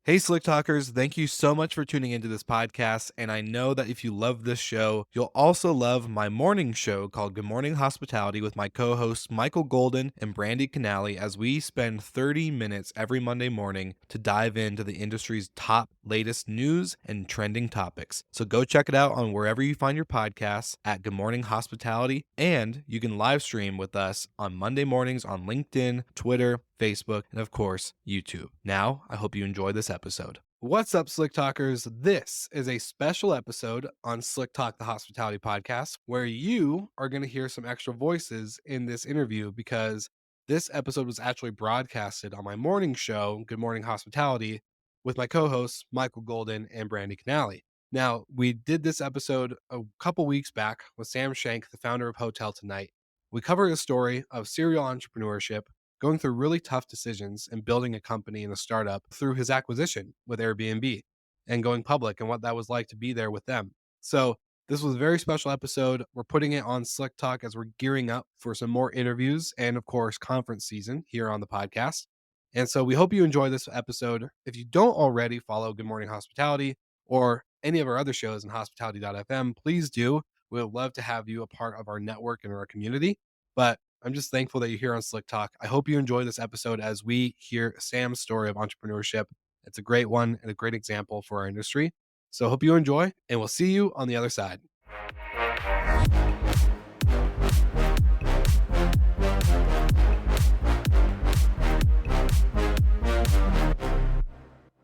Hey, Slick Talkers, thank you so much for tuning into this podcast. And I know that if you love this show, you'll also love my morning show called Good Morning Hospitality with my co hosts Michael Golden and Brandy Canali, as we spend 30 minutes every Monday morning to dive into the industry's top latest news and trending topics. So go check it out on wherever you find your podcasts at Good Morning Hospitality. And you can live stream with us on Monday mornings on LinkedIn, Twitter, Facebook, and of course, YouTube. Now, I hope you enjoy this episode. What's up, Slick Talkers? This is a special episode on Slick Talk, the Hospitality Podcast, where you are going to hear some extra voices in this interview because this episode was actually broadcasted on my morning show, Good Morning Hospitality, with my co hosts, Michael Golden and Brandy Canali. Now, we did this episode a couple weeks back with Sam Shank, the founder of HotelTonight. We covered a story of serial entrepreneurship, going through really tough decisions and building a company and a startup through his acquisition with Airbnb and going public and what that was like to be there with them. So this was a very special episode. We're putting it on Slick Talk as we're gearing up for some more interviews and, of course, conference season here on the podcast. And so we hope you enjoy this episode. If you don't already follow Good Morning Hospitality or any of our other shows in hospitality.fm, please do. We'd love to have you a part of our network and our community. But I'm just thankful that you're here on Slick Talk. I hope you enjoy this episode as we hear Sam's story of entrepreneurship. It's a great one and a great example for our industry. So I hope you enjoy, and we'll see you on the other side.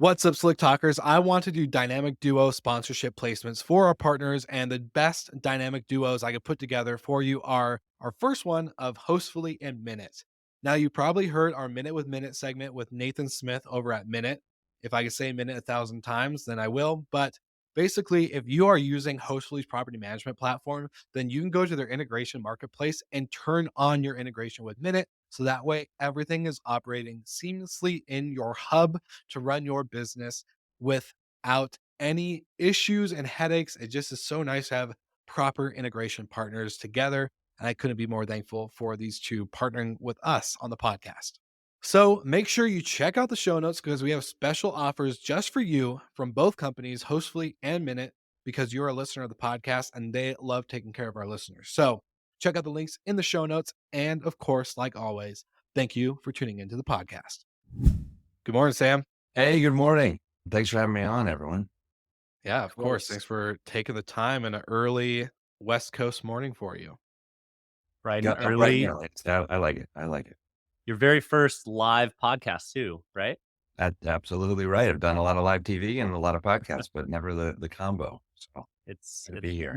What's up, Slick Talkers? I want to do dynamic duo sponsorship placements for our partners, and the best dynamic duos I could put together for you are our first one of Hostfully and Minute. Now, you probably heard our Minute with Minute segment with Nathan Smith over at Minute. If I could say Minute 1,000 times, then I will. But basically, if you are using Hostfully's property management platform, then you can go to their integration marketplace and turn on your integration with Minute. So that way, everything is operating seamlessly in your hub to run your business without any issues and headaches. It just is so nice to have proper integration partners together. And I couldn't be more thankful for these two partnering with us on the podcast. So make sure you check out the show notes because we have special offers just for you from both companies, Hostfully and Minute, because you're a listener of the podcast and they love taking care of our listeners. So check out the links in the show notes. And of course, like always, thank you for tuning into the podcast. Good morning, Sam. Hey, good morning. Thanks for having me on, everyone. Yeah, of course. Thanks for taking the time in an early West Coast morning for you. Bright Yeah, and right. early. I like it. I like it. Your very first live podcast too, right? That's absolutely right. I've done a lot of live TV and a lot of podcasts, but never the combo. So It's good to be here.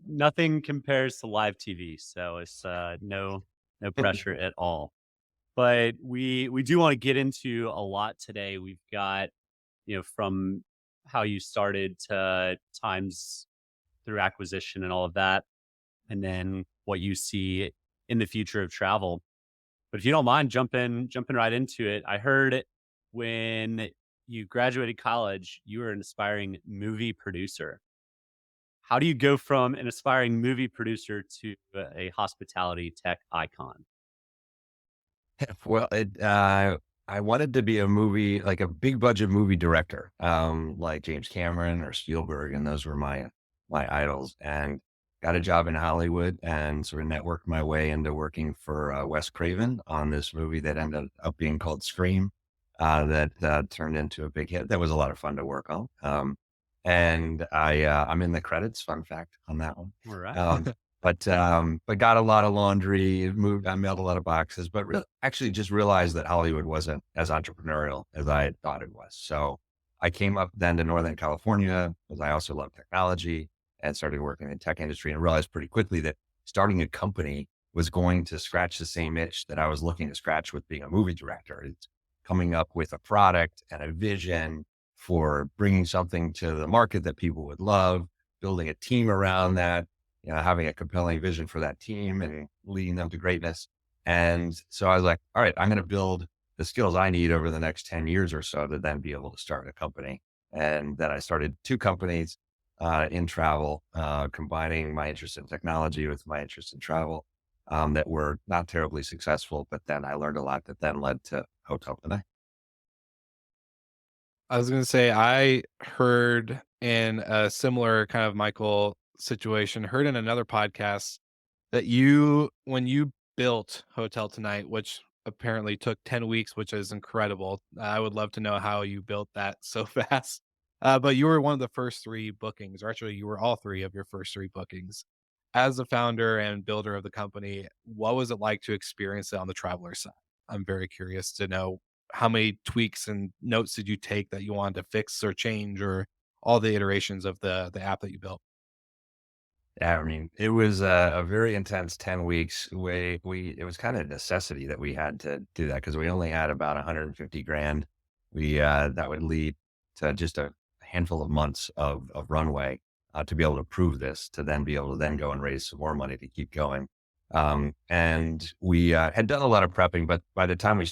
nothing compares to live TV, so it's no pressure at all. But we do want to get into a lot today. We've got, from how you started to times through acquisition and all of that, and then what you see in the future of travel. But if you don't mind jumping right into it, I heard when you graduated college, you were an aspiring movie producer. How do you go from an aspiring movie producer to a hospitality tech icon? Well, I wanted to be a movie, like a big budget movie director, like James Cameron or Spielberg, and those were my idols. And got a job in Hollywood and sort of networked my way into working for Wes Craven on this movie that ended up being called Scream, that turned into a big hit. That was a lot of fun to work on. And I'm in the credits. Fun fact on that one. All right. But got a lot of laundry, I mailed a lot of boxes, but actually just realized that Hollywood wasn't as entrepreneurial as I had thought it was. So I came up then to Northern California because I also love technology and started working in the tech industry and realized pretty quickly that starting a company was going to scratch the same itch that I was looking to scratch with being a movie director. It's coming up with a product and a vision for bringing something to the market that people would love, building a team around that, having a compelling vision for that team and leading them to greatness. And so I was like, all right, I'm going to build the skills I need over the next 10 years or so to then be able to start a company. And then I started two companies in travel, combining my interest in technology with my interest in travel, that were not terribly successful. But then I learned a lot that then led to HotelTonight. I was gonna say I heard in a similar kind of Michael situation, heard in another podcast that when you built Hotel Tonight, which apparently took 10 weeks, which is incredible. I would love to know how you built that so fast. But you were one of the first 3 bookings, or actually you were all 3 of your first 3 bookings. As the founder and builder of the company, what was it like to experience it on the traveler side? I'm very curious to know how many tweaks and notes did you take that you wanted to fix or change, or all the iterations of the app that you built? Yeah, I mean, it was a very intense 10 weeks. It was kind of a necessity that we had to do that because we only had about 150 grand. That would lead to just a handful of months of runway to be able to prove this, to then be able to then go and raise some more money to keep going. And we had done a lot of prepping, but by the time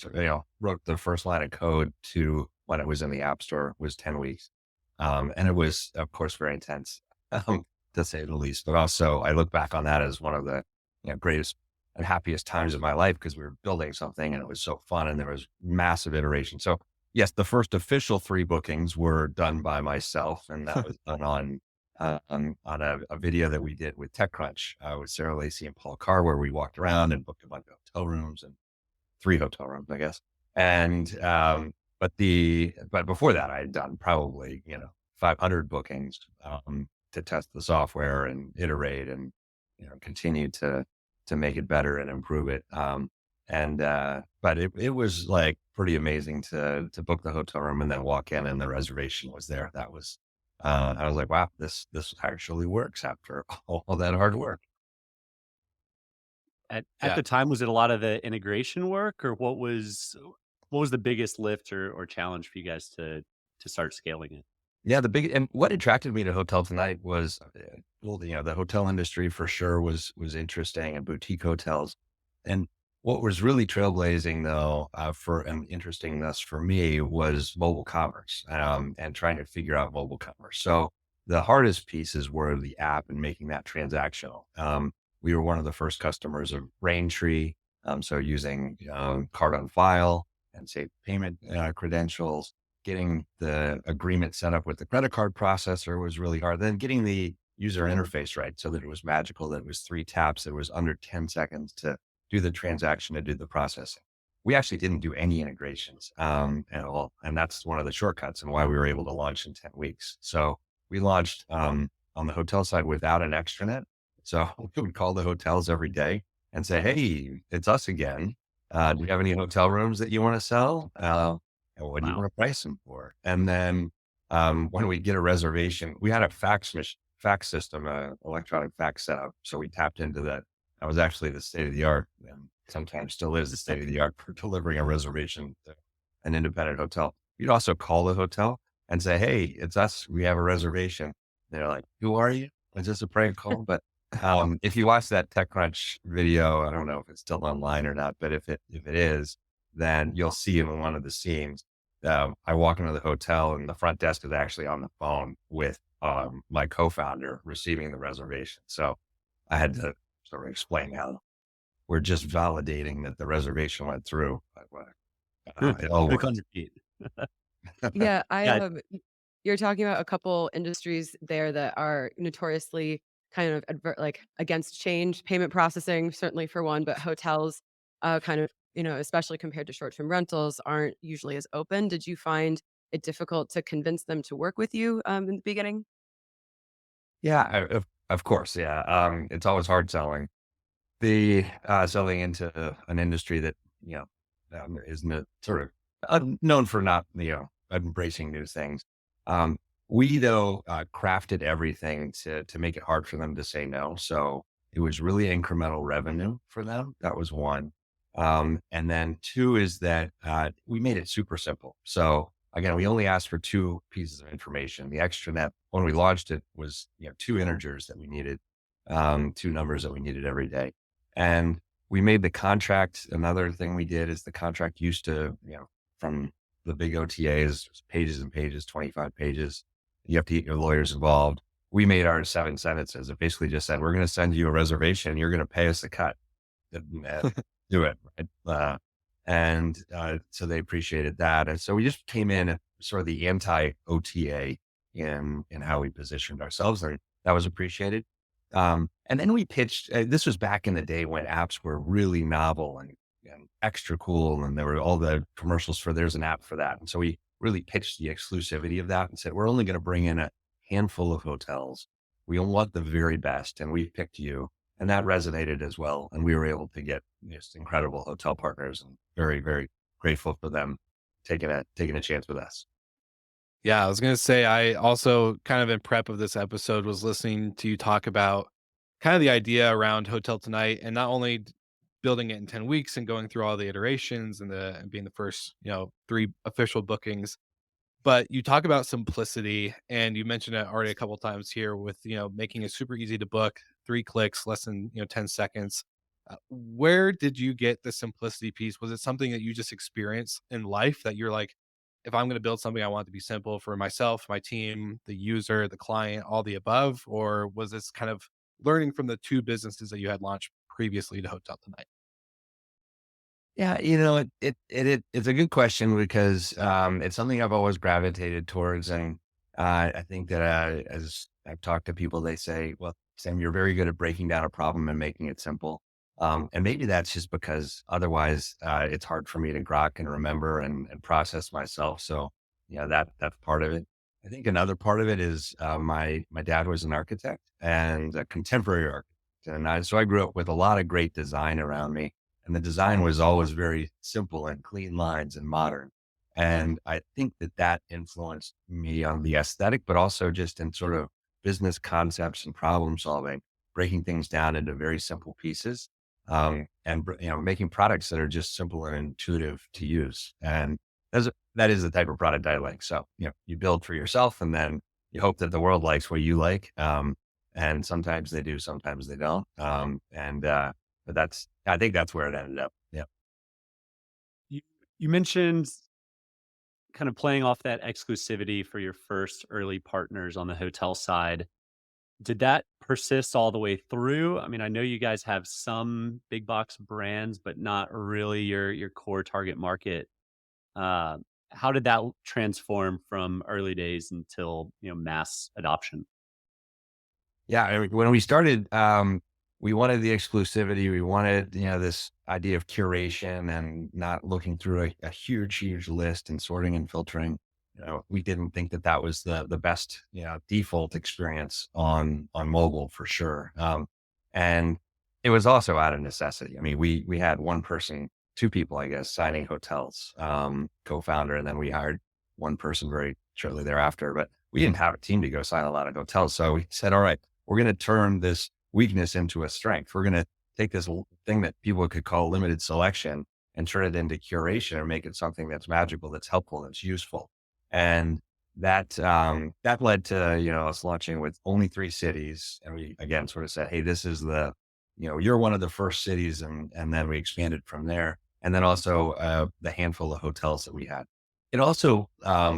wrote the first line of code to when it was in the app store was 10 weeks. And it was, of course, very intense. Um, to say the least. But also, I look back on that as one of the greatest and happiest times of my life because we were building something and it was so fun and there was massive iteration. So yes, the first official 3 bookings were done by myself, and that was done on a video that we did with TechCrunch with Sarah Lacey and Paul Carr, where we walked around and booked a bunch of hotel rooms and 3 hotel rooms, I guess. And but before that, I had done probably 500 bookings. To test the software and iterate and continue to make it better and improve it. But it was like pretty amazing to book the hotel room and then walk in and the reservation was there. That was I was like, wow, this actually works after all that hard work. At Yeah. the time, was it a lot of the integration work, or what was the biggest lift or challenge for you guys to start scaling it? Yeah, and what attracted me to Hotel Tonight was, well, the hotel industry for sure was interesting, and boutique hotels. And what was really trailblazing, though, for and interesting thus for me was mobile commerce, and trying to figure out mobile commerce. So the hardest pieces were the app and making that transactional. We were one of the first customers of Braintree, so using card on file and safe payment credentials. Getting the agreement set up with the credit card processor was really hard. Then getting the user interface right so that it was magical, that it was 3 taps, it was under 10 seconds to do the transaction, to do the processing. We actually didn't do any integrations at all. And that's one of the shortcuts and why we were able to launch in 10 weeks. So we launched on the hotel side without an extranet. So we would call the hotels every day and say, hey, it's us again. Do you have any hotel rooms that you want to sell? And what do you Wow. want to price them for? And then when we get a reservation, we had a fax system, electronic fax setup. So we tapped into that. That was actually the state of the art, and sometimes still is the state of the art for delivering a reservation to an independent hotel. You'd also call the hotel and say, "Hey, it's us. We have a reservation." They're like, "Who are you? Is this a prank call?" But if you watch that TechCrunch video, I don't know if it's still online or not, but if it is, then you'll see in one of the scenes. I walk into the hotel and the front desk is actually on the phone with my co-founder receiving the reservation. So I had to sort of explain how we're just validating that the reservation went through. But, it all Quick on worked. your feet. Yeah, Yeah. you're talking about a couple industries there that are notoriously kind of like against change. Payment processing, certainly for one, but hotels, kind of, especially compared to short-term rentals, aren't usually as open. Did you find it difficult to convince them to work with you in the beginning? Yeah, of course. Yeah. It's always hard selling. Selling into an industry that, isn't sort of known for not, embracing new things. Um, we though, crafted everything to make it hard for them to say no. So it was really incremental revenue for them. That was one. And then 2 is that, we made it super simple. So again, we only asked for 2 pieces of information. The extranet, when we launched it, was, 2 integers that we needed, 2 numbers that we needed every day. And we made the contract. Another thing we did is the contract used to, from the big OTAs, pages and pages, 25 pages. You have to get your lawyers involved. We made ours 7 sentences. It basically just said, we're going to send you a reservation. You're going to pay us a cut. And do it. Right? So they appreciated that. And so we just came in sort of the anti OTA in how we positioned ourselves, and that was appreciated. And then we pitched. This was back in the day when apps were really novel and extra cool, and there were all the commercials for there's an app for that. And so we really pitched the exclusivity of that and said, we're only going to bring in a handful of hotels. We want the very best, and we picked you. And that resonated as well. And we were able to get just incredible hotel partners, and very, very grateful for them taking a chance with us. Yeah, I was gonna say I also kind of in prep of this episode was listening to you talk about kind of the idea around Hotel Tonight and not only building it in 10 weeks and going through all the iterations and being the first, 3 official bookings. But you talk about simplicity and you mentioned it already a couple times here with, making it super easy to book, 3 clicks, less than, 10 seconds. Where did you get the simplicity piece? Was it something that you just experienced in life that you're like, if I'm going to build something, I want it to be simple for myself, my team, the user, the client, all the above? Or was this kind of learning from the 2 businesses that you had launched previously to Hotel Tonight? Yeah, it's a good question because it's something I've always gravitated towards, and I think that as I've talked to people, they say, "Well, Sam, you're very good at breaking down a problem and making it simple." And maybe that's just because otherwise it's hard for me to grok and remember and process myself. So, that's part of it. I think another part of it is my dad was an architect and a contemporary architect, and so I grew up with a lot of great design around me, and the design was always very simple and clean lines and modern. And I think that influenced me on the aesthetic, but also just in sort of business concepts and problem solving, breaking things down into very simple pieces, making products that are just simple and intuitive to use. And that is the type of product I like. So, you build for yourself, and then you hope that the world likes what you like. And sometimes they do, sometimes they don't. But I think that's where it ended up. Yeah. You you mentioned kind of playing off that exclusivity for your first early partners on the hotel side. Did that persist all the way through? I mean, I know you guys have some big box brands, but not really your core target market. Uh, how did that transform from early days until mass adoption? Yeah, I mean, when we started, we wanted the exclusivity. We wanted, this idea of curation and not looking through a huge, huge list and sorting and filtering. We didn't think that that was the best, default experience on mobile for sure. And it was also out of necessity. I mean, we had one person, two people, I guess, signing hotels, co-founder, and then we hired one person very shortly thereafter. But we didn't have a team to go sign a lot of hotels, so we said, all right, we're going to turn this weakness into a strength. We're going to take this thing that people could call limited selection and turn it into curation or make it something that's magical, that's helpful, that's useful. And that led to, us launching with only 3 cities. And we, again, sort of said, hey, this is you're one of the first cities. And then we expanded from there. And then also the handful of hotels that we had. It also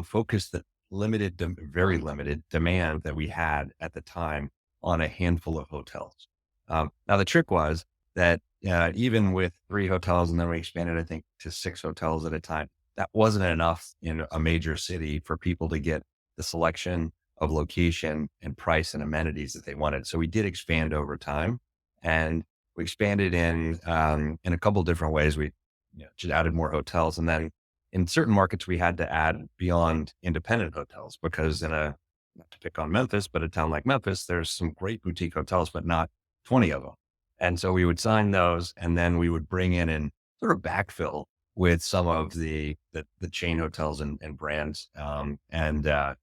focused the very limited demand that we had at the time on a handful of hotels. Now, the trick was that even with 3 hotels, and then we expanded, I think, to 6 hotels at a time, that wasn't enough in a major city for people to get the selection of location and price and amenities that they wanted. So we did expand over time, and we expanded in a couple different ways. We just added more hotels, and then in certain markets we had to add beyond independent hotels because not to pick on Memphis, but a town like Memphis, there's some great boutique hotels, but not 20 of them. And so we would sign those, and then we would bring in and sort of backfill with some of the chain hotels and brands. And that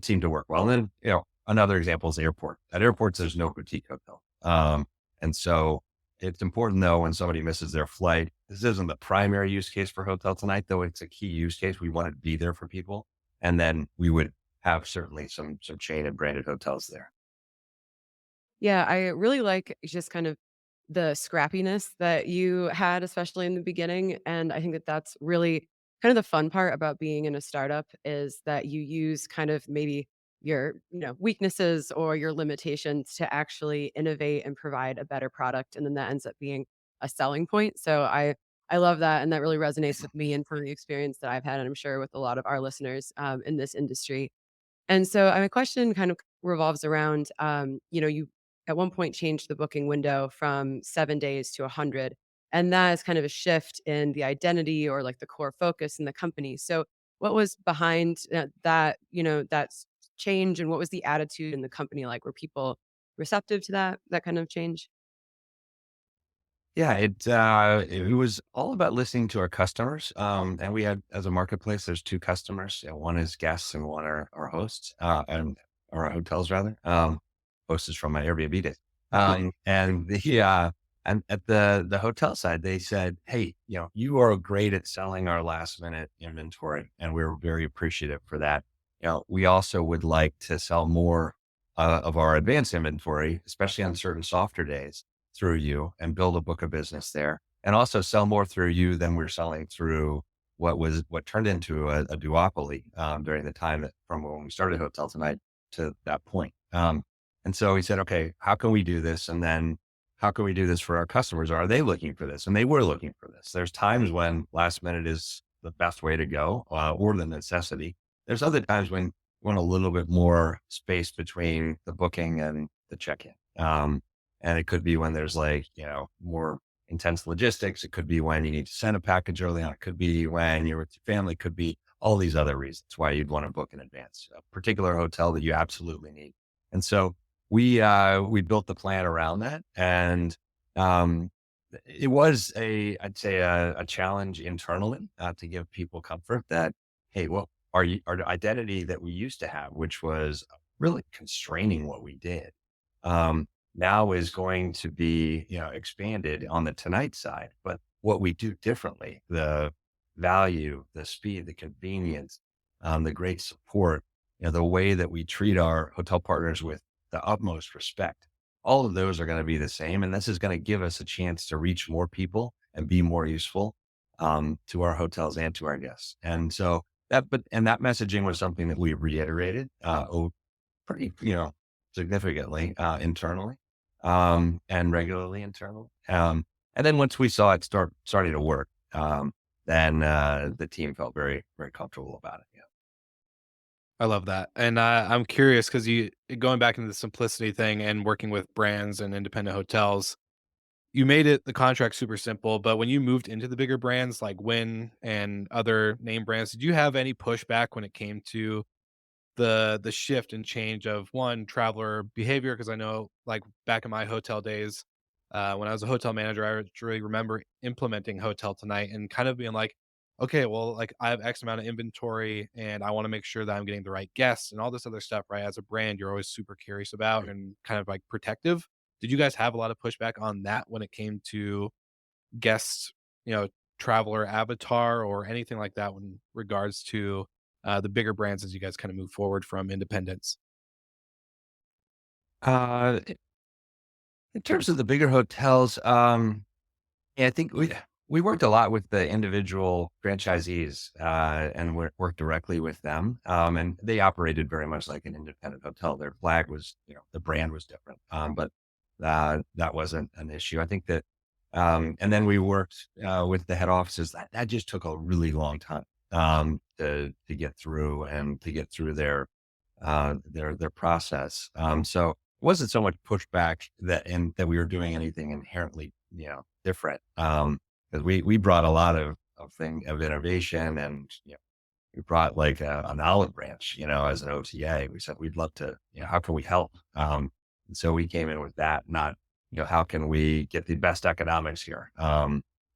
seemed to work well. And then, another example is airport. At airports, there's no boutique hotel. And so it's important though, when somebody misses their flight, this isn't the primary use case for Hotel Tonight, though it's a key use case. We want to be there for people. And then we would have certainly some chain and branded hotels there. Yeah, I really like just kind of the scrappiness that you had, especially in the beginning. And I think that that's really kind of the fun part about being in a startup is that you use kind of maybe your, weaknesses or your limitations to actually innovate and provide a better product. And then that ends up being a selling point. So I I love that, and that really resonates with me and from the experience that I've had, and I'm sure with a lot of our listeners, in this industry. And so, my question kind of revolves around, you at one point changed the booking window from 7 days to 100, and that is kind of a shift in the identity or like the core focus in the company. So, what was behind that, change, and what was the attitude in the company like? Were people receptive to that kind of change? Yeah, it was all about listening to our customers. And we had, as a marketplace, there's two customers. One is guests and one are hosts, and or our hotels rather. Host is from my Airbnb days. And and at the hotel side, they said, "Hey, you are great at selling our last minute inventory, and we're very appreciative for that. We also would like to sell more of our advanced inventory, especially on certain softer days, through you and build a book of business there, and also sell more through you than we're selling through what turned into a duopoly during the time from when we started Hotel Tonight to that point." And so he said, "Okay, how can we do this? And then how can we do this for our customers? Are they looking for this?" And they were looking for this. There's times when last minute is the best way to go, or the necessity. There's other times when you want a little bit more space between the booking and the check-in. And it could be when there's more intense logistics. It could be when you need to send a package early on. It could be when you're with your family. It could be all these other reasons why you'd want to book in advance, a particular hotel that you absolutely need. And so we built the plan around that. And it was I'd say a challenge internally to give people comfort that, hey, well, our identity that we used to have, which was really constraining what we did, now is going to be, expanded on the Tonight side. But what we do differently, the value, the speed, the convenience, the great support, the way that we treat our hotel partners with the utmost respect, all of those are going to be the same. And this is going to give us a chance to reach more people and be more useful to our hotels and to our guests. And so that messaging was something that we reiterated pretty, significantly internally, and regularly internally. And then once we saw it starting to work, then the team felt very, very comfortable about it. Yeah. I love that. And I'm curious because you going back into the simplicity thing and working with brands and independent hotels, you made the contract super simple. But when you moved into the bigger brands like Wynn and other name brands, did you have any pushback when it came to the shift and change of one traveler behavior? Because I know like back in my hotel days, when I was a hotel manager, I really remember implementing Hotel Tonight and kind of being like, okay, well, like I have X amount of inventory and I want to make sure that I'm getting the right guests and all this other stuff, right? As a brand, you're always super curious about and kind of like protective. Did you guys have a lot of pushback on that when it came to guest, you know, traveler avatar or anything like that in regards to the bigger brands as you guys kind of move forward from independence? Uh, in terms of the bigger hotels, yeah, I think we worked a lot with the individual franchisees, and worked directly with them. And they operated very much like an independent hotel. Their flag was, the brand was different, but that wasn't an issue. I think that, and then we worked with the head offices. That just took a really long time to get through and to get through their process. So it wasn't so much pushback that we were doing anything inherently, different. Because we brought a lot of innovation, and we brought like an olive branch, as an OTA. We said we'd love to, how can we help? And so we came in with that, not, how can we get the best economics here,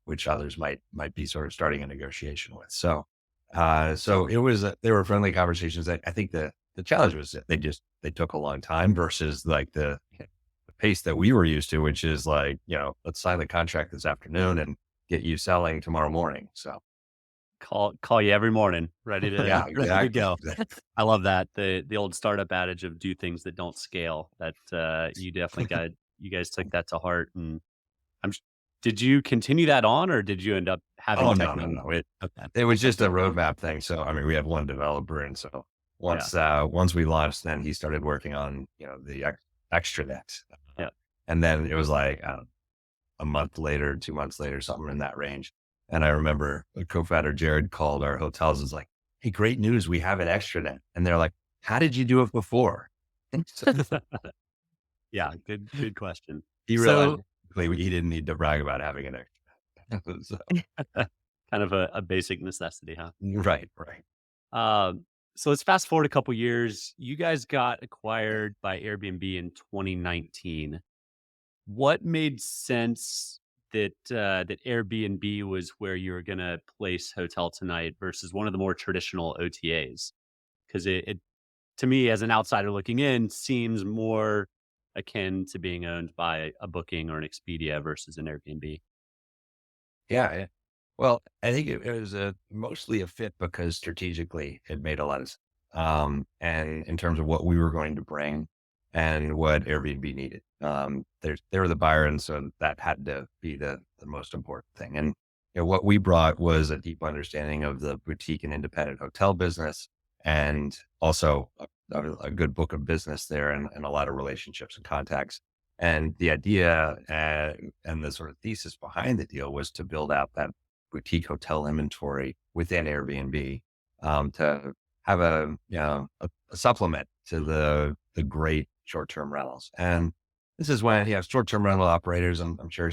which others might be sort of starting a negotiation with. So it was they were friendly conversations. I think the challenge was that they took a long time versus like the pace that we were used to, which is like, let's sign the contract this afternoon and get you selling tomorrow morning. So Call you every morning, ready to yeah, ready to exactly. go. I love that. The old startup adage of do things that don't scale. That you guys took that to heart. And I'm s- did you continue that on, or did you end up having Oh, no, no, technical? no. It Okay. it was just a roadmap thing. So, I mean, we had one developer. And so Yeah. once we launched, then he started working on, the extranet. Yeah. And then it was like, I don't know, a month later, 2 months later, something in that range. And I remember a co-founder, Jared, called our hotels, is like, "Hey, great news. We have an extranet." And they're like, "How did you do it before?" So Yeah, good question. he realized So quickly he didn't need to brag about having an extranet. So, kind of a basic necessity, huh? right, right. So let's fast forward a couple years. You guys got acquired by Airbnb in 2019. What made sense that Airbnb was where you were going to place Hotel Tonight versus one of the more traditional OTAs? Because it to me, as an outsider looking in, seems more akin to being owned by a Booking or an Expedia versus an Airbnb. Yeah. Well, I think it was mostly a fit because strategically it made a lot of sense. And in terms of what we were going to bring and what Airbnb needed, they were the buyer, and so that had to be the most important thing. And what we brought was a deep understanding of the boutique and independent hotel business, and also a good book of business there, and a lot of relationships and contacts. And the idea and the sort of thesis behind the deal was to build out that boutique hotel inventory within Airbnb, to have a supplement to the great short term rentals. And this is when short term rental operators. I'm sure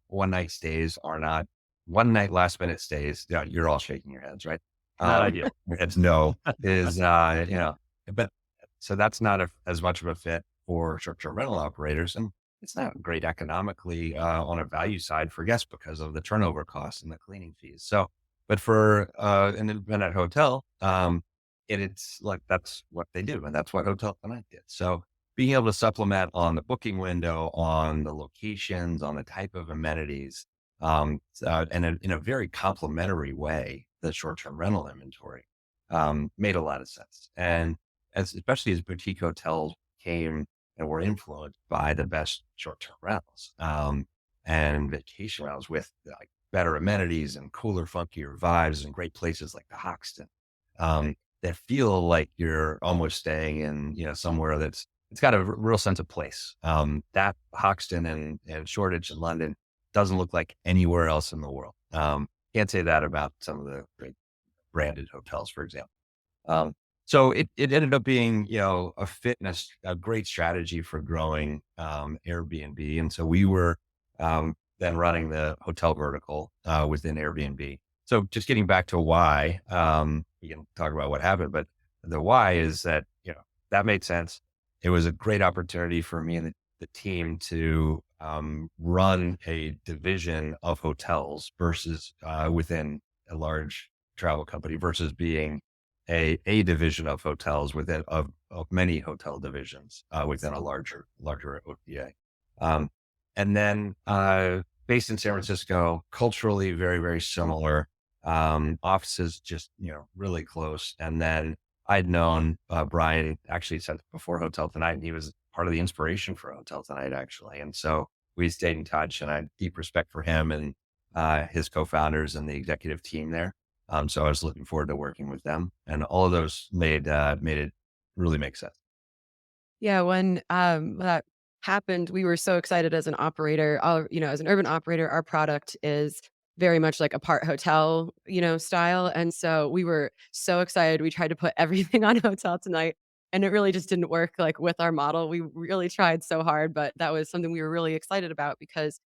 one night stays are not one night last minute stays. Yeah, you're all shaking your heads, right? Not Um, ideal. it's no is but so that's not as much of a fit for short-term rental operators. And it's not great economically on a value side for guests because of the turnover costs and the cleaning fees. So, but for an independent hotel, it's like that's what they do, and that's what Hotel Tonight did. So, being able to supplement on the booking window, on the locations, on the type of amenities, and in a very complementary way, the short-term rental inventory made a lot of sense. And especially as boutique hotels came and were influenced by the best short-term rentals, and vacation rentals with like better amenities and cooler, funkier vibes and great places like the Hoxton, that feel like you're almost staying in, somewhere it's got a real sense of place. That Hoxton and Shoreditch in London doesn't look like anywhere else in the world. Can't say that about some of the great branded hotels, for example. Um, so it ended up being, a great strategy for growing Airbnb. And so we were then running the hotel vertical within Airbnb. So just getting back to why, we can talk about what happened, but the why is that, that made sense. It was a great opportunity for me and the team to run a division of hotels versus within a large travel company versus being a division of hotels of many hotel divisions within a larger OTA. Um, and then based in San Francisco, culturally very, very similar. Offices just, really close. And then I'd known Brian actually since before Hotel Tonight, and he was part of the inspiration for Hotel Tonight, actually. And so we stayed in touch, and I had deep respect for him and his co-founders and the executive team there. So I was looking forward to working with them, and all of those made it really make sense. Yeah, when that happened, we were so excited as an operator. As an urban operator, our product is very much like a part hotel, style. And so we were so excited. We tried to put everything on Hotel Tonight, and it really just didn't work like with our model. We really tried so hard, but that was something we were really excited about because,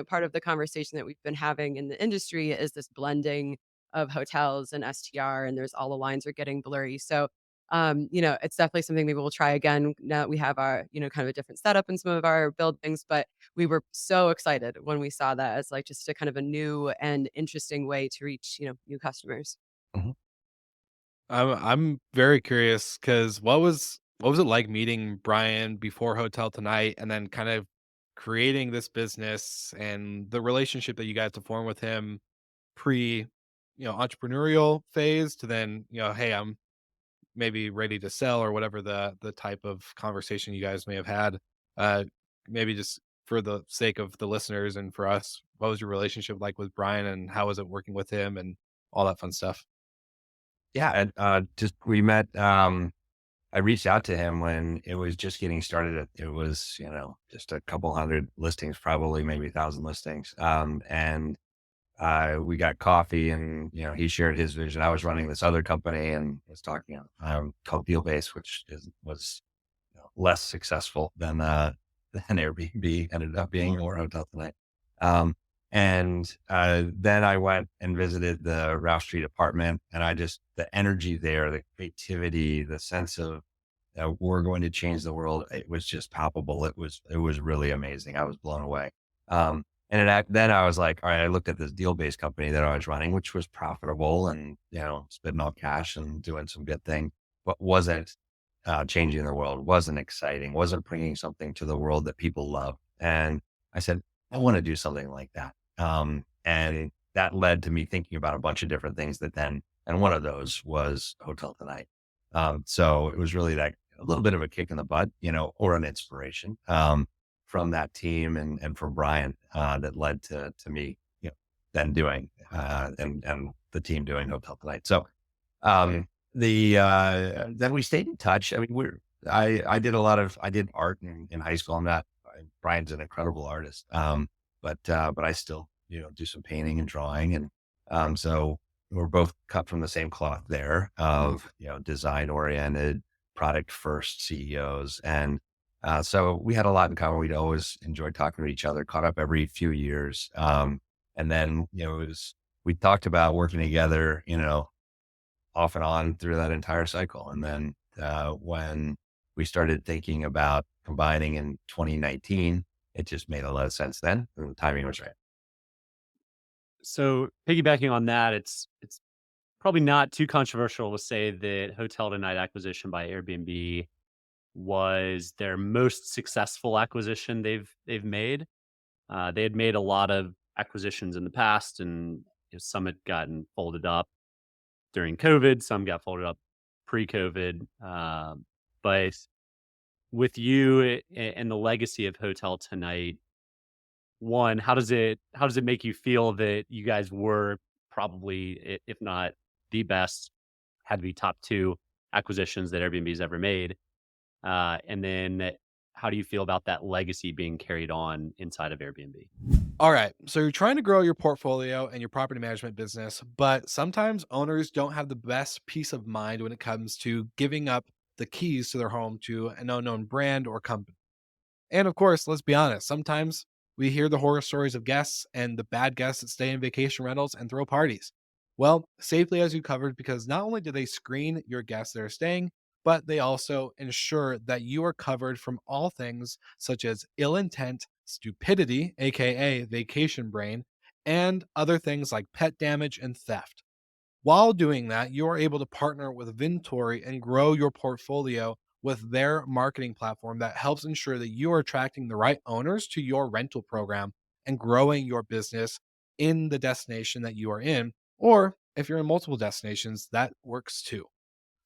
part of the conversation that we've been having in the industry is this blending of hotels and STR, and there's all the lines are getting blurry. So it's definitely something maybe we'll try again now that we have our, kind of a different setup in some of our buildings. But we were so excited when we saw that as like just a kind of a new and interesting way to reach, new customers. Mhm. I'm very curious because what was it like meeting Brian before Hotel Tonight, and then kind of creating this business and the relationship that you guys to form with him pre, entrepreneurial phase to then, hey, I'm maybe ready to sell or whatever the type of conversation you guys may have had. Uh, Maybe just for the sake of the listeners and for us, what was your relationship like with Brian, and how was it working with him and all that fun stuff? Yeah, and just we met. I reached out to him when it was just getting started. It was, just a couple hundred listings, probably maybe 1,000 listings. And we got coffee, and he shared his vision. I was running this other company and was talking called Dealbase, which was less successful than Airbnb ended up being, or Hotel Tonight. And then I went and visited the Ralph Street apartment, and the energy there, the creativity, the sense of we're going to change the world. It was just palpable. It was really amazing. I was blown away. Then I was like, all right, I looked at this deal-based company that I was running, which was profitable and, spitting out cash and doing some good things, but wasn't changing the world, wasn't exciting, wasn't bringing something to the world that people love. And I said, I want to do something like that. And that led to me thinking about a bunch of different things and one of those was Hotel Tonight. So it was really like a little bit of a kick in the butt, or an inspiration, from that team and from Brian, that led to me, then doing, and the team doing Hotel Tonight. So, then we stayed in touch. I mean, I did art in high school. Brian's an incredible artist. But I still, do some painting and drawing. And so we're both cut from the same cloth there of, design oriented, product first CEOs. And so we had a lot in common. We'd always enjoyed talking to each other, caught up every few years. And then, we talked about working together, off and on through that entire cycle. And then when we started thinking about combining in 2019, it just made a lot of sense then. And the timing was right. So piggybacking on that, it's probably not too controversial to say that Hotel Tonight acquisition by Airbnb was their most successful acquisition they've made. They had made a lot of acquisitions in the past, and some had gotten folded up during COVID, some got folded up pre-COVID. But with you and the legacy of Hotel Tonight, one, how does it make you feel that you guys were probably, if not the best, had to be top two acquisitions that Airbnb's ever made? And then how do you feel about that legacy being carried on inside of Airbnb? All right. So you're trying to grow your portfolio and your property management business, but sometimes owners don't have the best peace of mind when it comes to giving up the keys to their home to an unknown brand or company. And of course, let's be honest, sometimes we hear the horror stories of guests and the bad guests that stay in vacation rentals and throw parties. Well, Safely has you covered because not only do they screen your guests that are staying, but they also ensure that you are covered from all things such as ill intent, stupidity, aka vacation brain, and other things like pet damage and theft. While doing that, you are able to partner with Vintory and grow your portfolio with their marketing platform that helps ensure that you are attracting the right owners to your rental program and growing your business in the destination that you are in. Or if you're in multiple destinations, that works too.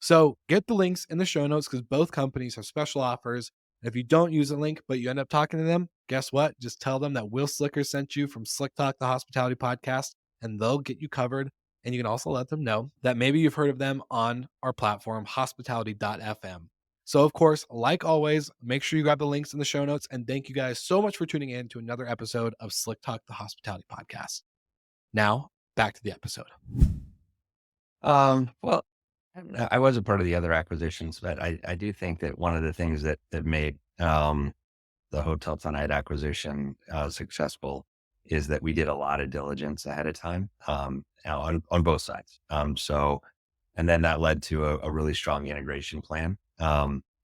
So get the links in the show notes because both companies have special offers. And if you don't use a link, but you end up talking to them, guess what? Just tell them that Will Slicker sent you from Slick Talk, the hospitality podcast, and they'll get you covered. And you can also let them know that maybe you've heard of them on our platform, hospitality.fm. So, of course, like always, make sure you grab the links in the show notes. And thank you guys so much for tuning in to another episode of Slick Talk, the hospitality podcast. Now, back to the episode. Well, I was a part of the other acquisitions, but I do think that one of the things that made the Hotel Tonight acquisition successful is that we did a lot of diligence ahead of time, on both sides. And then that led to a really strong integration plan.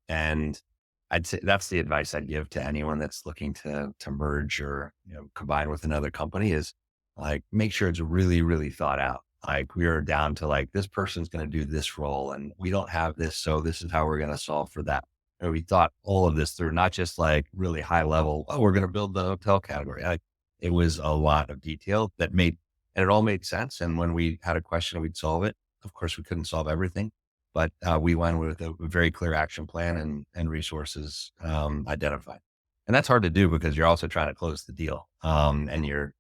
And I'd say that's the advice I'd give to anyone that's looking to merge or combine with another company is like, make sure it's really, really thought out. Like we are down to like, this person's going to do this role and we don't have this. So this is how we're going to solve for that. And we thought all of this through, not just like really high level. Oh, we're going to build the hotel category. Like it was a lot of detail and it all made sense. And when we had a question, we'd solve it. Of course, we couldn't solve everything, but we went with a very clear action plan and resources identified. And that's hard to do because you're also trying to close the deal and you're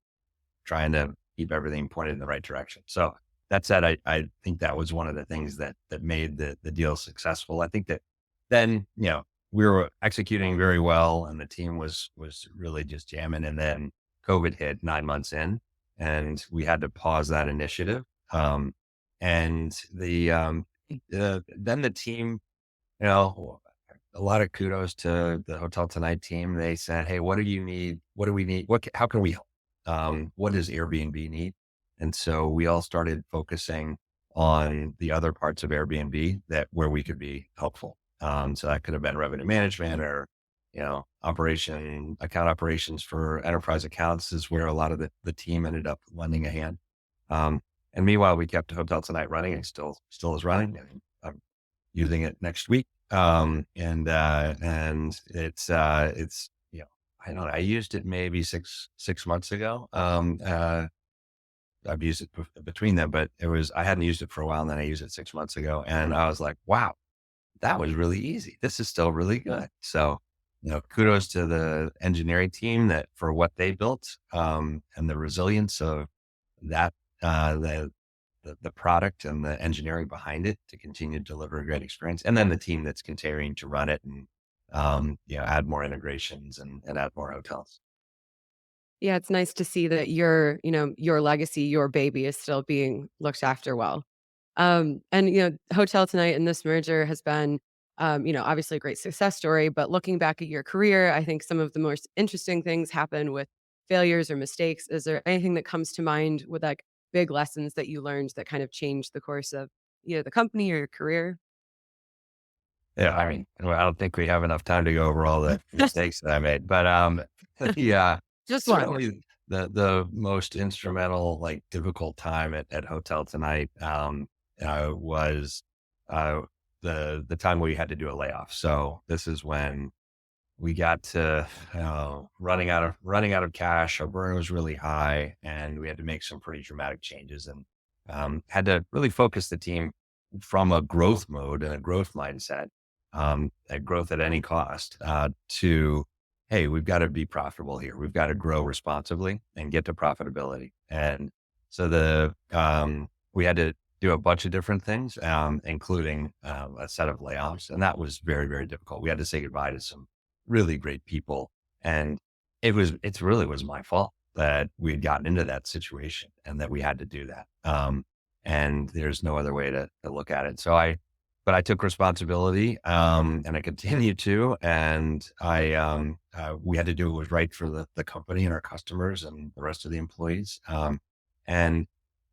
trying to keep everything pointed in the right direction. So that said, I think that was one of the things that made the deal successful. I think that then, we were executing very well and the team was really just jamming. And then COVID hit 9 months in and we had to pause that initiative. And then the team, you know, a lot of kudos to the Hotel Tonight team. They said, "Hey, what do you need? What do we need? How can we help? What does Airbnb need?" And so we all started focusing on the other parts of Airbnb that where we could be helpful. So that could have been revenue management or, account operations for enterprise accounts is where a lot of the team ended up lending a hand. Um, and meanwhile, we kept Hotel Tonight running. It still is running. And I'm using it next week. And it's, I don't know, I used it maybe six months ago. I've used it between them, but I hadn't used it for a while. And then I used it 6 months ago and I was like, wow, that was really easy. This is still really good. So, kudos to the engineering team that for what they built, and the resilience of that, the product and the engineering behind it to continue to deliver a great experience. And then the team that's continuing to run it and, add more integrations and add more hotels. Yeah, it's nice to see that your legacy, your baby is still being looked after well. And Hotel Tonight and this merger has been, obviously a great success story. But looking back at your career, I think some of the most interesting things happen with failures or mistakes. Is there anything that comes to mind with like big lessons that you learned that kind of changed the course of either the company or your career? Yeah. I mean, well, I don't think we have enough time to go over all the mistakes that I made, but, yeah, Just one. certainly the most instrumental, like difficult time at Hotel Tonight, was, uh, the time we had to do a layoff. So this is when we got to, running out of cash. Our burn was really high and we had to make some pretty dramatic changes and, had to really focus the team from a growth mode and a growth mindset, at growth at any cost, to, hey, we've got to be profitable here. We've got to grow responsibly and get to profitability. And so we had to do a bunch of different things, including, a set of layoffs. And that was very, very difficult. We had to say goodbye to some really great people. And it really was my fault that we had gotten into that situation and that we had to do that. And there's no other way to look at it. But I took responsibility, and I continued to, and we had to do what was right for the company and our customers and the rest of the employees. And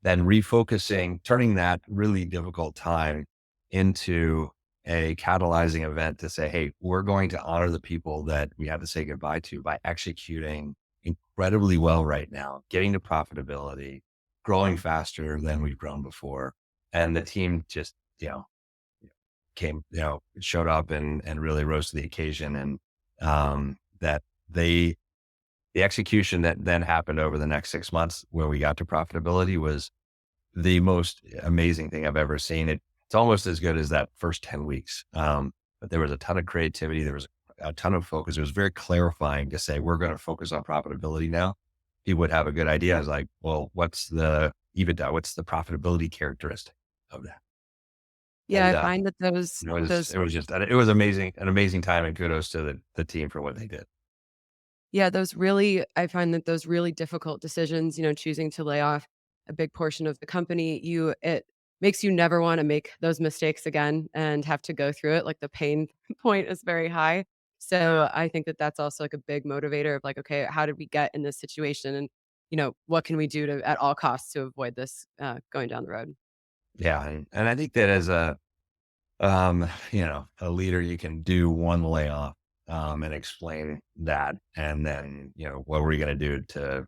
then refocusing, turning that really difficult time into a catalyzing event to say, hey, we're going to honor the people that we had to say goodbye to by executing incredibly well right now, getting to profitability, growing faster than we've grown before. And the team just, showed up and really rose to the occasion. And, that the execution that then happened over the next 6 months where we got to profitability was the most amazing thing I've ever seen. It's almost as good as that first 10 weeks. But there was a ton of creativity. There was a ton of focus. It was very clarifying to say, we're going to focus on profitability now. He would have a good idea. I was like, well, what's the EBITDA? What's the profitability characteristic of that? Yeah, And, I find that it was amazing, an amazing time and kudos to the team for what they did. yeah, I find that those really difficult decisions, choosing to lay off a big portion of the company, it makes you never want to make those mistakes again and have to go through it. Like the pain point is very high. So I think that that's also like a big motivator of like, okay, how did we get in this situation? And, what can we do to at all costs to avoid this going down the road? Yeah. And I think that as a leader, you can do one layoff, and explain that. And then, what are we going to do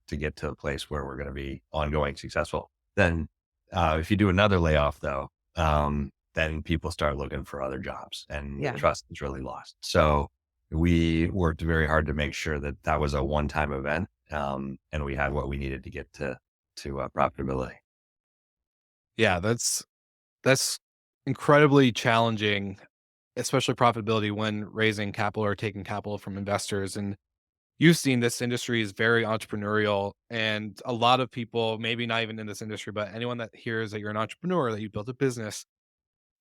to get to a place where we're going to be ongoing successful? Then, if you do another layoff though, then people start looking for other jobs and the Yeah. trust is really lost. So we worked very hard to make sure that that was a one-time event. And we had what we needed to get to profitability. Yeah, that's incredibly challenging, especially profitability when raising capital or taking capital from investors. And you've seen this industry is very entrepreneurial, and a lot of people, maybe not even in this industry, but anyone that hears that you're an entrepreneur, that you built a business,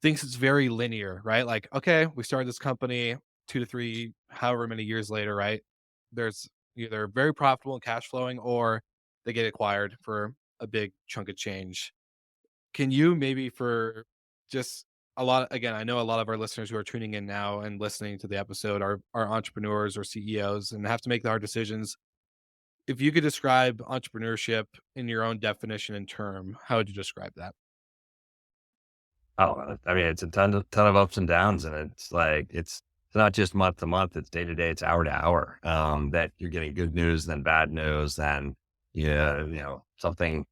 thinks it's very linear, right? Like, okay, we started this company 2 to 3, however many years later, right? There's either very profitable and cash flowing, or they get acquired for a big chunk of change. Can you maybe for just a lot again, I know a lot of our listeners who are tuning in now and listening to the episode are entrepreneurs or CEOs and have to make the hard decisions. If you could describe entrepreneurship in your own definition and term, how would you describe that? Oh, I mean, it's a ton of ups and downs, and it's like it's not just month to month; it's day to day, it's hour to hour. That you're getting good news, then bad news, then yeah, something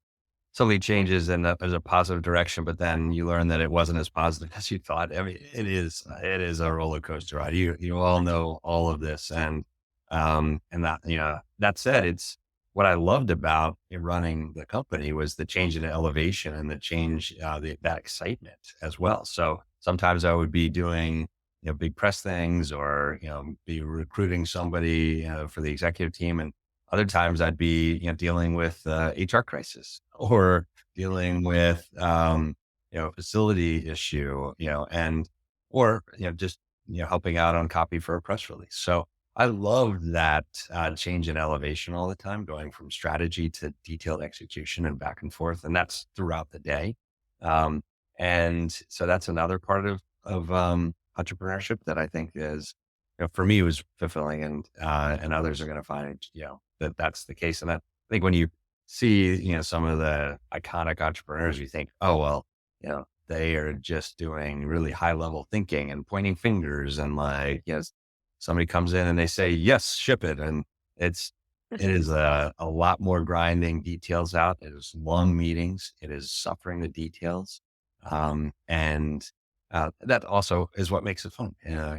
changes in as a positive direction, but then you learn that it wasn't as positive as you thought. I mean, it is a roller coaster ride. You all know all of this, and that that said, it's what I loved about running the company was the change in elevation and the change that excitement as well. So sometimes I would be doing big press things or be recruiting somebody for the executive team, and other times I'd be dealing with HR crisis or dealing with facility issue, and or just helping out on copy for a press release. So I love that change in elevation all the time, going from strategy to detailed execution and back and forth, and that's throughout the day. Um, and so that's another part of entrepreneurship that I think is, for me, was fulfilling, and others are going to find that that's the case. And I think when you see some of the iconic entrepreneurs, you think, oh well, they are just doing really high level thinking and pointing fingers and like somebody comes in and they say, yes, ship it. And it is a lot more grinding details out. It is long meetings. It is suffering the details. And that also is what makes it fun,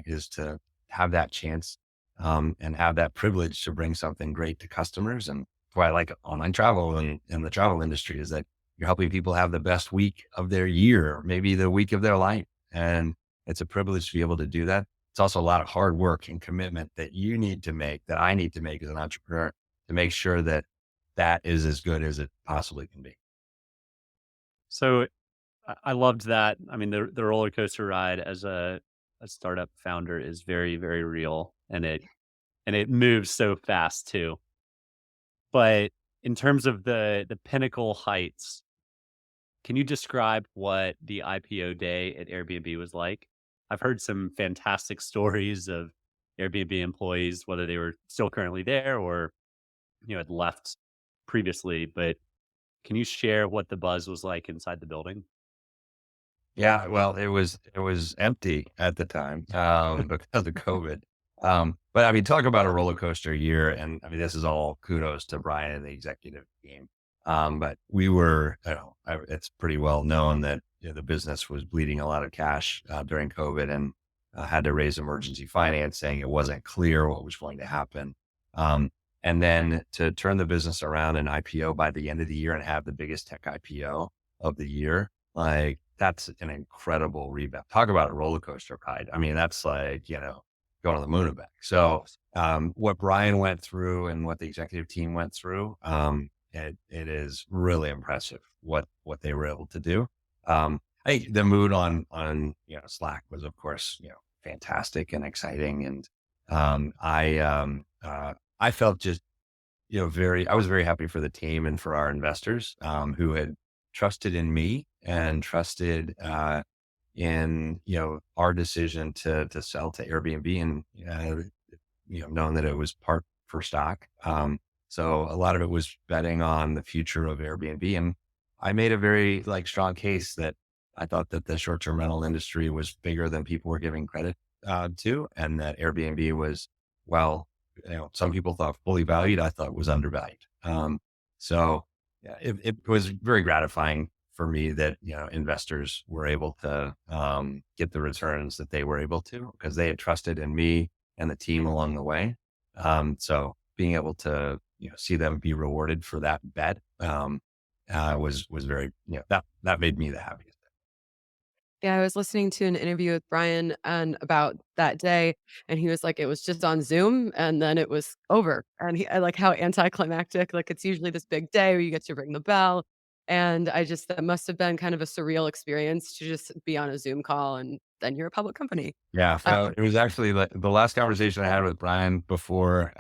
is to have that chance, and have that privilege to bring something great to customers. And why I like online travel and the travel industry is that you're helping people have the best week of their year, maybe the week of their life. And it's a privilege to be able to do that. It's also a lot of hard work and commitment that you need to make, that I need to make as an entrepreneur to make sure that that is as good as it possibly can be. So I loved that. I mean, the roller coaster ride as a startup founder is very, very real, and it moves so fast too. But in terms of the pinnacle heights, can you describe what the IPO day at Airbnb was like? I've heard some fantastic stories of Airbnb employees, whether they were still currently there or had left previously. But can you share what the buzz was like inside the building? Yeah, well, it was empty at the time, because of COVID. But I mean, talk about a roller coaster year, and I mean, this is all kudos to Brian and the executive team. But we were, it's pretty well known that the business was bleeding a lot of cash during COVID, and had to raise emergency financing. It wasn't clear what was going to happen. Um, and then to turn the business around and IPO by the end of the year and have the biggest tech IPO of the year, like that's an incredible rebound. Talk about a roller coaster ride. I mean, that's like, going to the moon and back. So, what Brian went through and what the executive team went through, it is really impressive what they were able to do. I think the mood on Slack was, of course, fantastic and exciting. And, I felt just, I was very happy for the team and for our investors, who had trusted in me and trusted, in, our decision to sell to Airbnb, and, knowing that it was part for stock. So a lot of it was betting on the future of Airbnb. And I made a very strong case that I thought that the short-term rental industry was bigger than people were giving credit, to, and that Airbnb was, well, some people thought fully valued. I thought it was undervalued. So yeah, it was very gratifying for me that investors were able to get the returns that they were able to, because they had trusted in me and the team along the way. So being able to see them be rewarded for that bet, was very, that made me the happiest. Yeah, I was listening to an interview with Brian and about that day, and he was like, it was just on Zoom and then it was over. And I like how anticlimactic, like it's usually this big day where you get to ring the bell. And that must have been kind of a surreal experience to just be on a Zoom call and then you're a public company. Yeah, Uh, so it was actually the last conversation I had with Brian before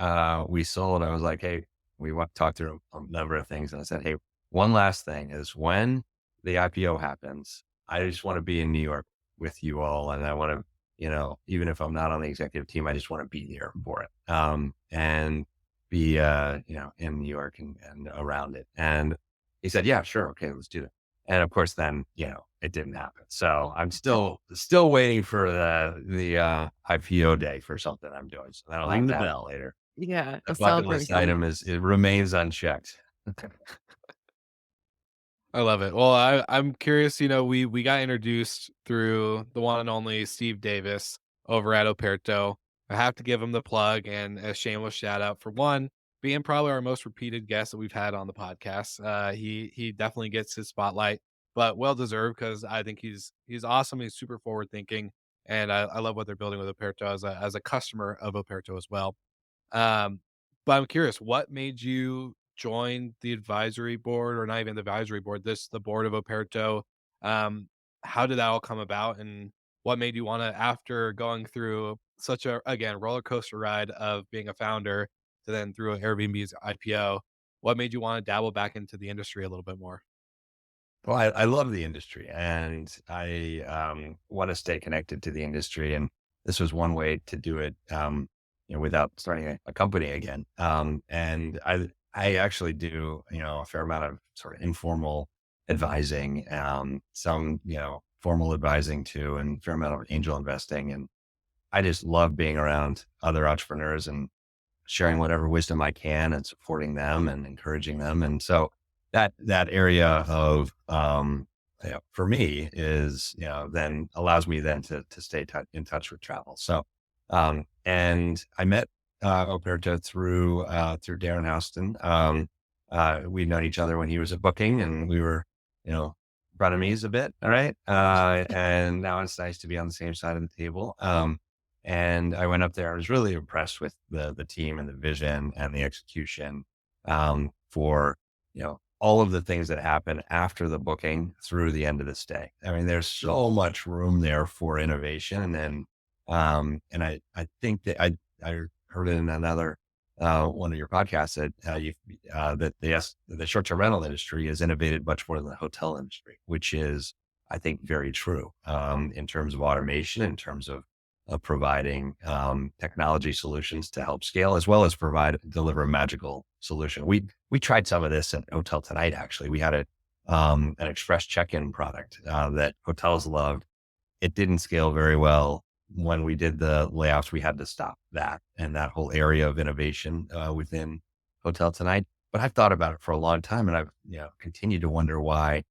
we sold. I was like, "Hey, We talked through a number of things, and I said, "Hey, one last thing is when the IPO happens, I just want to be in New York with you all, and I want to, even if I'm not on the executive team, I just want to be there for it, and be, in New York and around it." And he said, "Yeah, sure, okay, let's do that." And of course, then it didn't happen. So I'm still waiting for the IPO day for something I'm doing. So that'll Ring have the to happen bell. later. Yeah, The a bucket list celebration. item it remains unchecked. I love it. Well, I'm curious, we got introduced through the one and only Steve Davis over at Operto. I have to give him the plug and a shameless shout out for one, being probably our most repeated guest that we've had on the podcast. He definitely gets his spotlight, but well deserved because I think he's awesome. He's super forward thinking, and I love what they're building with Operto as a customer of Operto as well. Um, but I'm curious, what made you join the advisory board, or not even the advisory board, the board of Operto? Um, how did that all come about, and what made you want to, after going through such a, again, roller coaster ride of being a founder to then through Airbnb's IPO, what made you want to dabble back into the industry a little bit more? Well, I love the industry, and I want to stay connected to the industry, and this was one way to do it, without starting a company again. And I actually do a fair amount of sort of informal advising, some formal advising too, and a fair amount of angel investing, and I just love being around other entrepreneurs and sharing whatever wisdom I can and supporting them and encouraging them. And so that area of for me is then allows me then to stay in touch with travel. So and I met Operto through Darren Houston. We'd known each other when he was at Booking, and we were you know frenemies a bit. All right, and now it's nice to be on the same side of the table. And I went up there. I was really impressed with the team and the vision and the execution, for all of the things that happen after the booking through the end of the stay. I mean, there's so much room there for innovation, and I think that I heard it in another one of your podcasts that that the short term rental industry is innovated much more than the hotel industry, which is I think very true, in terms of automation, in terms of providing technology solutions to help scale, as well as deliver a magical solution. We tried some of this at HotelTonight. Actually, we had an express check-in product that hotels loved. It didn't scale very well. When we did the layoffs, we had to stop that and that whole area of innovation within HotelTonight. But I've thought about it for a long time, and I've continued to wonder why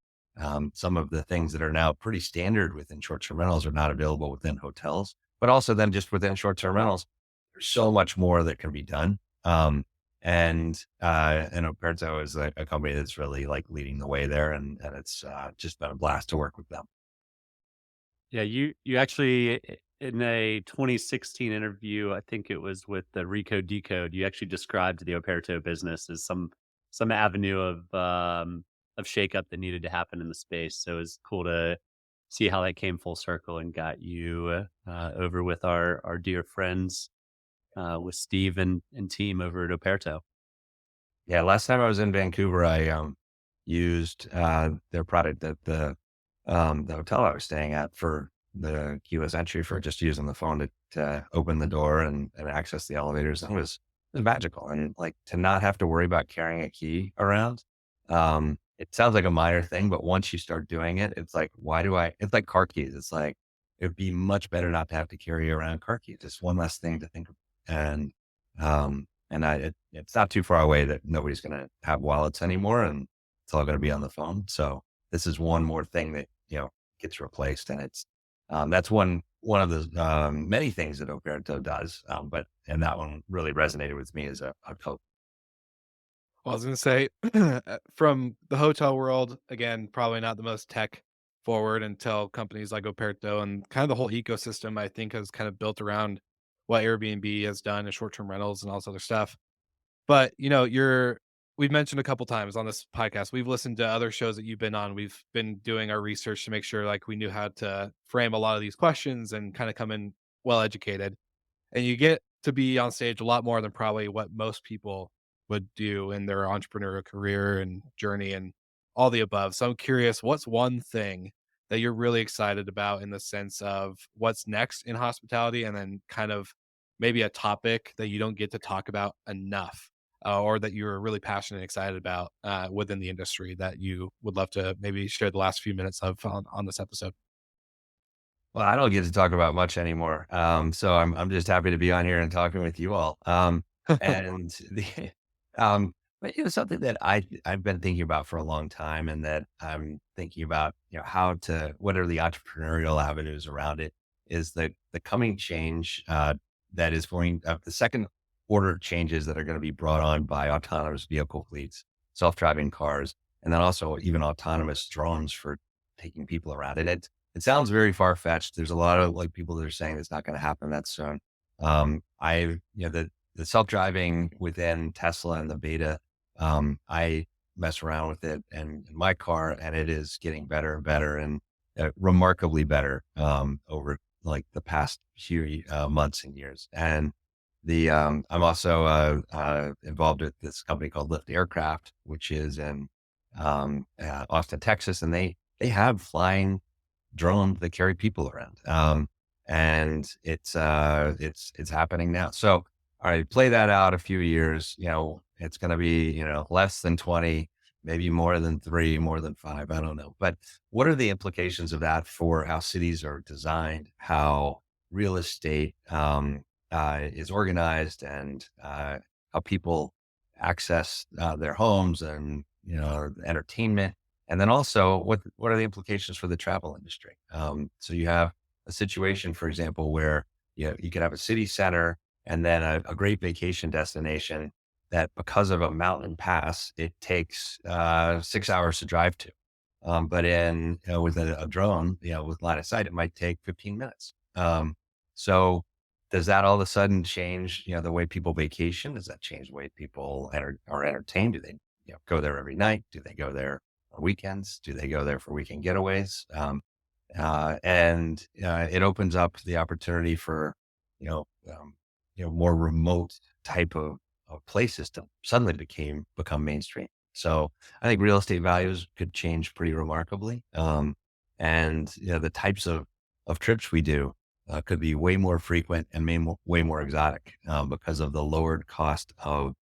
some of the things that are now pretty standard within short-term rentals are not available within hotels. But also then just within short-term rentals, there's so much more that can be done. And Operto is a company that's really like leading the way there, and it's just been a blast to work with them. Yeah, you actually in a 2016 interview, I think it was with the Recode Decode, you actually described the Operto business as some avenue of shakeup that needed to happen in the space. So it's cool to see how that came full circle and got you over with our dear friends with Steve and team over at Operto. Yeah, last time I was in Vancouver, I used their product at the hotel I was staying at for the keyless entry, for just using the phone to open the door and access the elevators. It was magical, and like to not have to worry about carrying a key around. It sounds like a minor thing, but once you start doing it, it's like, why do I? It's like car keys. It's like it'd be much better not to have to carry around car keys. It's one less thing to think of, and it's not too far away that nobody's going to have wallets anymore, and it's all going to be on the phone. So this is one more thing that gets replaced, and it's that's one of the many things that Operto does. But and that one really resonated with me as a coach. Well, I was gonna say, from the hotel world, again, probably not the most tech forward until companies like Operto and kind of the whole ecosystem, I think, has kind of built around what Airbnb has done in short-term rentals and all this other stuff. But, we've mentioned a couple times on this podcast, we've listened to other shows that you've been on. We've been doing our research to make sure like we knew how to frame a lot of these questions and kind of come in well educated. And you get to be on stage a lot more than probably what most people would do in their entrepreneurial career and journey and all the above. So I'm curious, what's one thing that you're really excited about in the sense of what's next in hospitality, and then kind of maybe a topic that you don't get to talk about enough, or that you're really passionate and excited about within the industry that you would love to maybe share the last few minutes of on this episode? Well, I don't get to talk about much anymore. So I'm just happy to be on here and talking with you all. And the but something that I've been thinking about for a long time, and that I'm thinking about, how to, what are the entrepreneurial avenues around it, is the coming change that is going, the second order changes that are going to be brought on by autonomous vehicle fleets, self-driving cars, and then also even autonomous drones for taking people around. And it sounds very far fetched. There's a lot of like people that are saying it's not going to happen that soon. The self driving within Tesla and the beta, I mess around with it and in my car, and it is getting better and better, and remarkably better over like the past few months and years. And I'm also involved with this company called Lift Aircraft, which is in Austin, Texas, and they have flying drones that carry people around. And it's happening now. So, all right, play that out a few years, it's going to be, less than 20, maybe more than 3, more than 5. I don't know. But what are the implications of that for how cities are designed, how real estate is organized, and how people access their homes, and, entertainment. And then also, what are the implications for the travel industry? So you have a situation, for example, where you could have a city center and then a great vacation destination that, because of a mountain pass, it takes 6 hours to drive to. But with a drone, with line of sight, it might take 15 minutes. So does that all of a sudden change, the way people vacation? Does that change the way people are entertained? Do they, go there every night? Do they go there on weekends? Do they go there for weekend getaways? And it opens up the opportunity for, you know, um, more remote type of places to suddenly become mainstream. So I think real estate values could change pretty remarkably. And the types of trips we do could be way more frequent and way more exotic because of the lowered cost of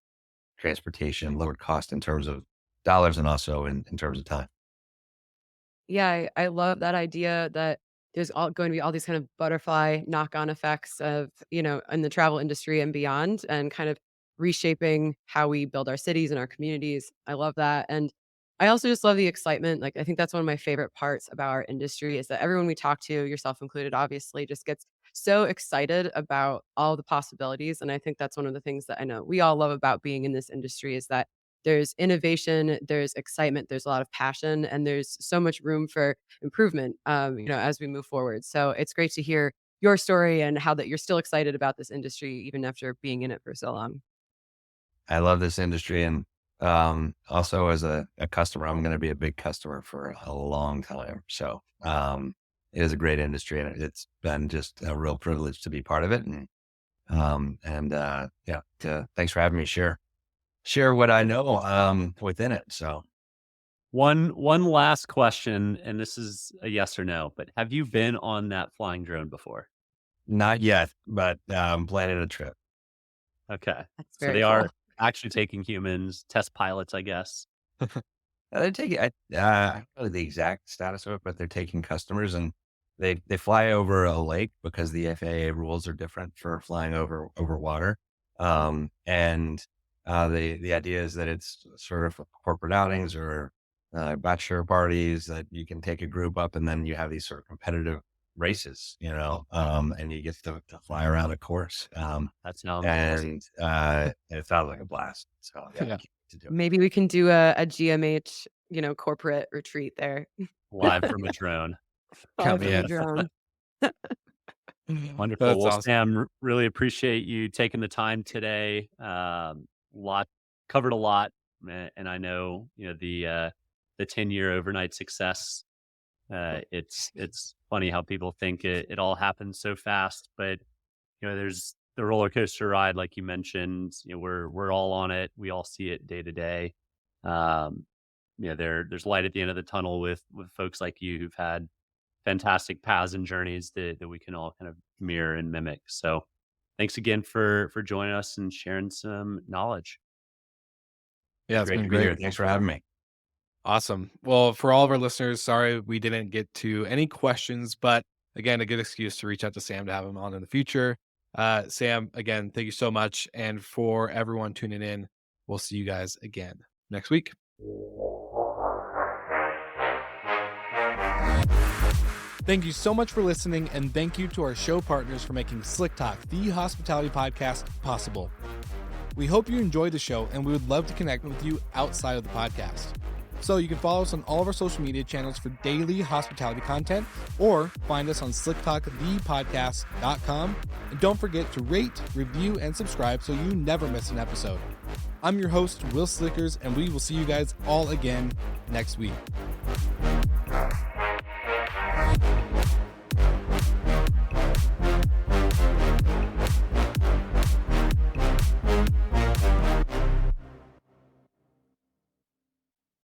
transportation, lowered cost in terms of dollars, and also in terms of time. Yeah, I love that idea that there's going to be all these kind of butterfly knock-on effects of, in the travel industry and beyond, and kind of reshaping how we build our cities and our communities. I love that. And I also just love the excitement. Like, I think that's one of my favorite parts about our industry is that everyone we talk to, yourself included, obviously, just gets so excited about all the possibilities. And I think that's one of the things that I know we all love about being in this industry is that there's innovation, there's excitement, there's a lot of passion, and there's so much room for improvement, as we move forward. So it's great to hear your story and how that you're still excited about this industry even after being in it for so long. I love this industry. And also as a customer, I'm going to be a big customer for a long time. So it is a great industry, and it's been just a real privilege to be part of it. And thanks for having me share what I know within it. So One last question, and this is a yes or no, but have you been on that flying drone before? not yet, but I'm planning a trip. Okay. That's So very they cool. are actually taking humans, test pilots, I guess. They're taking, I don't know the exact status of it, but they're taking customers, and they fly over a lake because the FAA rules are different for flying over water. And the idea is that it's sort of for corporate outings or bachelor parties that you can take a group up, and then you have these sort of competitive races, and you get to fly around a course. That sounds awesome. And it sounds like a blast. So yeah, I Yeah. can't wait to do Maybe we can do a GMH, corporate retreat there. Live from a drone. Count Live me from a in. drone. Wonderful. That's Well, awesome. Sam, really appreciate you taking the time today. Lot covered a lot, and I know the 10-year overnight success. It's funny how people think it all happens so fast, but there's the roller coaster ride, like you mentioned, we're all on it. We all see it day to day. Um, there's light at the end of the tunnel with folks like you who've had fantastic paths and journeys that we can all kind of mirror and mimic. So thanks again for joining us and sharing some knowledge. Yeah, it's Great been to be here. great. Thanks for having me. Awesome. Well, for all of our listeners, sorry we didn't get to any questions, but again, a good excuse to reach out to Sam to have him on in the future. Sam, again, thank you so much. And for everyone tuning in, we'll see you guys again next week. Thank you so much for listening, and thank you to our show partners for making Slick Talk, the hospitality podcast, possible. We hope you enjoyed the show, and we would love to connect with you outside of the podcast. So you can follow us on all of our social media channels for daily hospitality content, or find us on slicktalkthepodcast.com. And don't forget to rate, review, and subscribe so you never miss an episode. I'm your host, Will Slickers, and we will see you guys all again next week.